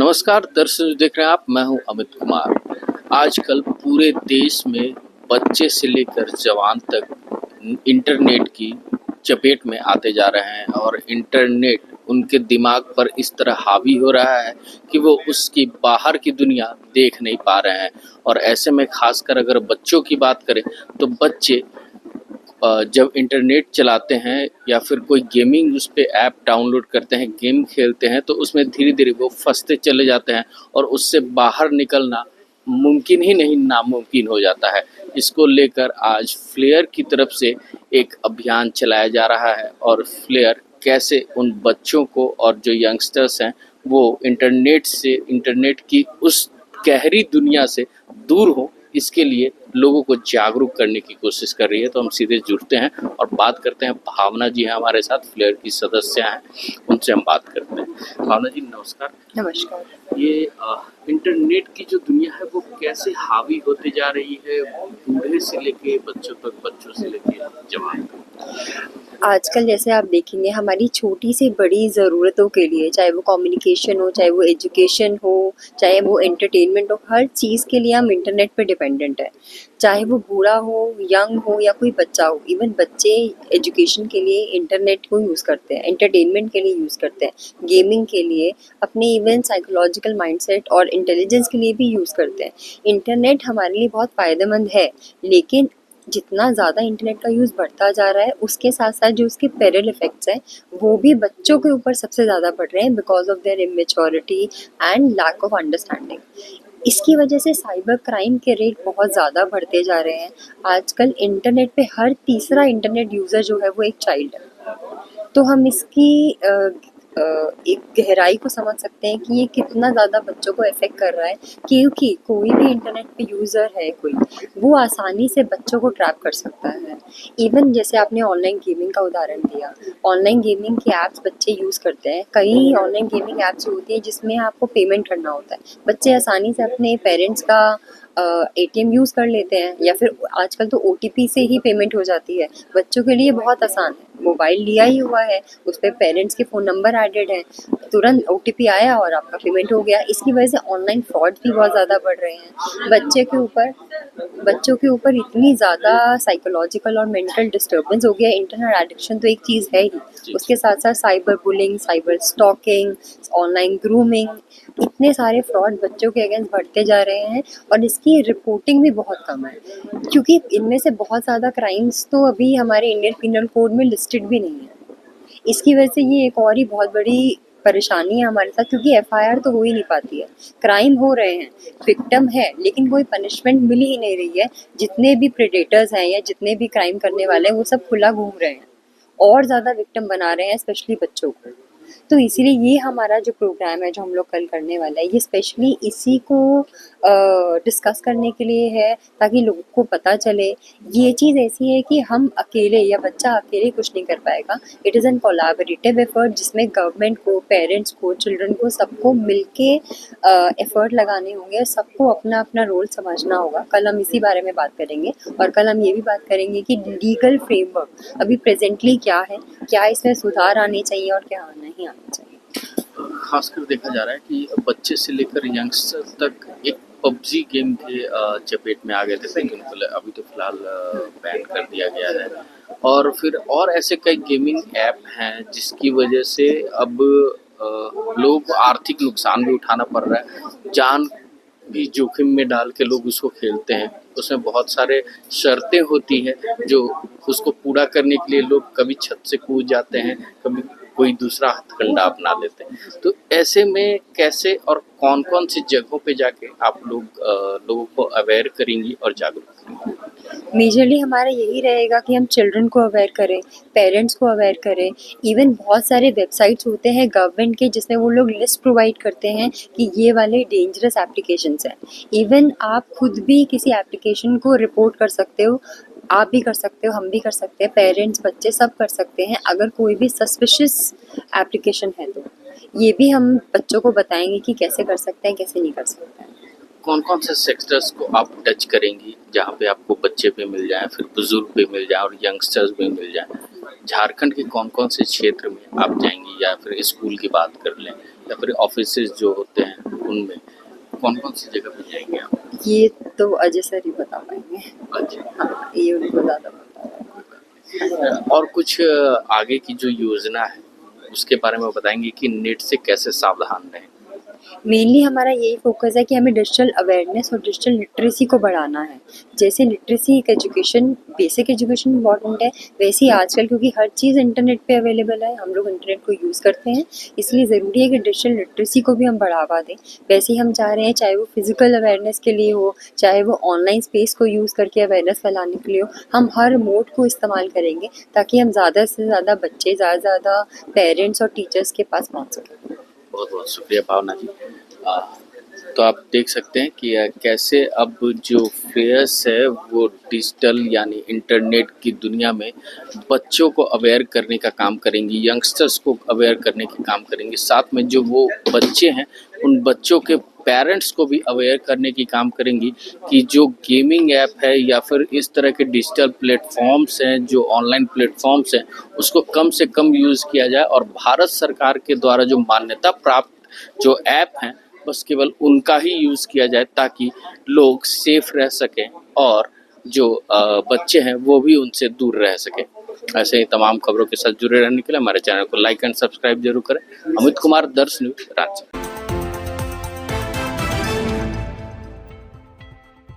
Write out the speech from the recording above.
नमस्कार दर्शक जो देख रहे हैं आप, मैं हूं अमित कुमार। आजकल पूरे देश में बच्चे से लेकर जवान तक इंटरनेट की चपेट में आते जा रहे हैं और इंटरनेट उनके दिमाग पर इस तरह हावी हो रहा है कि वो उसकी बाहर की दुनिया देख नहीं पा रहे हैं। और ऐसे में खासकर अगर बच्चों की बात करें तो बच्चे जब इंटरनेट चलाते हैं या फिर कोई गेमिंग उस पे ऐप डाउनलोड करते हैं, गेम खेलते हैं, तो उसमें धीरे-धीरे वो फँसते चले जाते हैं और उससे बाहर निकलना मुमकिन ही नहीं, नामुमकिन हो जाता है। इसको लेकर आज फ्लेयर की तरफ से एक अभियान चलाया जा रहा है और फ्लेयर कैसे उन बच्चों को और जो यंगस्टर्स हैं, वो इंटरनेट की उस गहरी दुनिया से दूर हो, इसके लिए लोगों को जागरूक करने की कोशिश कर रही है। तो हम सीधे जुड़ते हैं और बात करते हैं। भावना जी हैं हमारे साथ, फ्लेयर की सदस्य हैं, उनसे हम बात करते हैं। भावना जी नमस्कार। नमस्कार। ये इंटरनेट की जो दुनिया है वो कैसे हावी होती जा रही है, बूढ़े से लेके बच्चों तक, बच्चों से लेके जवान तक? आजकल जैसे आप देखेंगे हमारी छोटी से बड़ी ज़रूरतों के लिए, चाहे वो कम्युनिकेशन हो, चाहे वो एजुकेशन हो, चाहे वो एंटरटेनमेंट हो, हर चीज़ के लिए हम इंटरनेट पे डिपेंडेंट हैं। चाहे वो बूढ़ा हो, यंग हो या कोई बच्चा हो, इवन बच्चे एजुकेशन के लिए इंटरनेट को यूज़ करते हैं, एंटरटेनमेंट के लिए यूज़ करते हैं, गेमिंग के लिए, अपने इवन साइकोलॉजिकल माइंडसेट और इंटेलिजेंस के लिए भी यूज़ करते हैं। इंटरनेट हमारे लिए बहुत फ़ायदेमंद है, लेकिन जितना ज़्यादा इंटरनेट का यूज़ बढ़ता जा रहा है, उसके साथ-साथ जो उसके पैरल इफ़ेक्ट्स हैं, वो भी बच्चों के ऊपर सबसे ज़्यादा पड़ रहे हैं because of their immaturity and lack of understanding. इसकी वजह से साइबर क्राइम के रेट बहुत ज़्यादा बढ़ते जा रहे हैं। आजकल इंटरनेट पे हर तीसरा इंटरनेट यूज़र जो है वो एक चाइल्ड है। तो हम इसकी एक गहराई को समझ सकते हैं कि ये कितना ज़्यादा बच्चों को अफ़ेक्ट कर रहा है, क्योंकि कोई भी इंटरनेट पे यूज़र है कोई, वो आसानी से बच्चों को ट्रैप कर सकता है। इवन जैसे आपने ऑनलाइन गेमिंग का उदाहरण दिया, ऑनलाइन गेमिंग के ऐप्स बच्चे यूज़ करते हैं। कई ऑनलाइन गेमिंग ऐप्स होती हैं जिसमें आपको पेमेंट करना होता है। बच्चे आसानी से अपने पेरेंट्स का एटीएम यूज़ कर लेते हैं या फिर आजकल तो ओटीपी से ही पेमेंट हो जाती है। बच्चों के लिए बहुत आसान है, मोबाइल लिया ही हुआ है, उस पे पेरेंट्स के फ़ोन नंबर एडेड हैं, तुरंत ओटीपी आया और आपका पेमेंट हो गया। इसकी वजह से ऑनलाइन फ्रॉड भी बहुत ज़्यादा बढ़ रहे हैं। बच्चों के ऊपर इतनी ज़्यादा साइकोलॉजिकल और मेंटल डिस्टर्बेंस हो गया है। इंटरनेट एडिक्शन तो एक चीज़ है ही, उसके साथ-साथ cyber bullying, cyber stalking, online grooming, इतने सारे फ्रॉड बच्चों के अगेंस्ट बढ़ते जा रहे हैं और इसकी रिपोर्टिंग भी बहुत कम है, क्योंकि इनमें से बहुत ज़्यादा क्राइम्स तो अभी हमारे इंडियन पिनल कोड में लिस्टेड भी नहीं है। इसकी वजह से ये एक और ही बहुत बड़ी परेशानी है हमारे साथ, क्योंकि एफआईआर तो हो ही नहीं पाती है। क्राइम हो रहे हैं, विक्टिम है, लेकिन कोई पनिशमेंट मिल ही नहीं रही है। जितने भी प्रेडेटर्स हैं या जितने भी क्राइम करने वाले हैं वो सब खुला घूम रहे हैं और ज़्यादा विक्टिम बना रहे हैं, स्पेशली बच्चों को। तो इसीलिए ये हमारा जो प्रोग्राम है जो हम लोग कल करने वाला है, ये स्पेशली इसी को डिस्कस करने के लिए है, ताकि लोगों को पता चले। ये चीज़ ऐसी है कि हम अकेले या बच्चा अकेले कुछ नहीं कर पाएगा। It is an collaborative effort जिसमें गवर्नमेंट को, पेरेंट्स को, चिल्ड्रन को, सबको मिलके एफर्ट लगाने होंगे, सबको अपना अपना रोल समझना होगा। कल हम इसी बारे में बात करेंगे और कल हम ये भी बात करेंगे कि लीगल फ्रेमवर्क अभी प्रेजेंटली क्या है, क्या इसमें सुधार आने चाहिए और क्या नहीं आने चाहिए। खासकर देखा जा रहा है कि बच्चे से लेकर यंगस्टर तक एक पबजी गेम के चपेट में आ गए थे, लेकिन अभी तो फिलहाल बैन कर दिया गया है। और फिर और ऐसे कई गेमिंग ऐप हैं जिसकी वजह से अब लोगों को आर्थिक नुकसान भी उठाना पड़ रहा है, जान भी जोखिम में डाल के लोग उसको खेलते हैं। उसमें बहुत सारे शर्तें होती हैं जो उसको पूरा करने के लिए लोग कभी छत से कूद जाते हैं, कभी कोई दूसरा हथकंडा अपना लेते हैं। तो ऐसे में कैसे और कौन-कौन सी जगहों पे जाके आप लोगों को अवेयर करेंगी और जागरूक करेंगी? मेजरली हमारा यही रहेगा कि हम चिल्ड्रन को अवेयर करें, पेरेंट्स को अवेयर करें। इवन बहुत सारे वेबसाइट्स होते हैं गवर्नमेंट के जिसमें वो लोग लिस्ट प्रोवाइड करते हैं कि ये वाले डेंजरस एप्लीकेशंस हैं। इवन आप खुद भी किसी एप्लीकेशन को रिपोर्ट कर सकते हो, आप भी कर सकते हो, हम भी कर सकते हैं, पेरेंट्स, बच्चे सब कर सकते हैं अगर कोई भी सस्पिशियस एप्लीकेशन है तो। ये भी हम बच्चों को बताएँगे कि कैसे कर सकते हैं, कैसे नहीं कर सकते हैं। कौन-कौन से सेक्टर्स को आप टच करेंगी जहाँ पे आपको बच्चे भी मिल जाएँ, फिर बुजुर्ग भी मिल जाएँ और यंगस्टर्स भी मिल जाएँ? झारखंड के कौन-कौन से क्षेत्र में आप जाएँगी, या फिर स्कूल की बात कर लें या फिर ऑफिसेज़ जो होते हैं उनमें कौन-कौन सी जगह पे जाएँगे आप? ये तो अजय सर ही बता पाएंगे। अच्छा। हाँ, ये उनको ज़्यादा पता है। और कुछ आगे की जो योजना है, उसके बारे में बताएँगे कि नेट से कैसे सावधान रहें? मेनली हमारा यही फोकस है कि हमें डिजिटल अवेयरनेस और डिजिटल लिटरेसी को बढ़ाना है। जैसे लिटरेसी एक एजुकेशन, बेसिक एजुकेशन इम्पॉर्टेंट है, वैसे ही आजकल क्योंकि हर चीज़ इंटरनेट पे अवेलेबल है, हम लोग इंटरनेट को यूज़ करते हैं, इसलिए ज़रूरी है कि डिजिटल लिटरेसी को भी हम बढ़ावा दें। वैसे ही हम चाह रहे हैं, चाहे वो फिज़िकल अवेयरनेस के लिए हो, चाहे वो ऑनलाइन स्पेस को यूज़ करके अवेयरनेस फैलाने के लिए हो, हम हर मोड को इस्तेमाल करेंगे ताकि हम ज़्यादा से ज़्यादा बच्चे, ज़्यादा से ज़्यादा पेरेंट्स और टीचर्स के पास पहुँच सकें। बहुत-बहुत शुक्रिया भावना जी। अ, तो आप देख सकते हैं कि कैसे अब जो फेयर्स है वो डिजिटल यानी इंटरनेट की दुनिया में बच्चों को अवेयर करने का काम करेंगी, यंगस्टर्स को अवेयर करने का काम करेंगी। साथ में जो वो बच्चे हैं, उन बच्चों के पेरेंट्स को भी अवेयर करने की काम करेंगी कि जो गेमिंग ऐप है या फिर इस तरह के डिजिटल प्लेटफ़ॉर्म्स हैं, जो ऑनलाइन प्लेटफ़ॉर्म्स हैं, उसको कम से कम यूज़ किया जाए और भारत सरकार के द्वारा जो मान्यता प्राप्त जो ऐप हैं, बस केवल उनका ही यूज़ किया जाए ताकि लोग सेफ रह सकें और जो बच्चे हैं वो भी उनसे दूर रह सकें। ऐसे ही तमाम खबरों के साथ जुड़े रहने के लिए हमारे चैनल को लाइक एंड सब्सक्राइब जरूर करें। अमित कुमार, दर्श न्यूज़, रांची।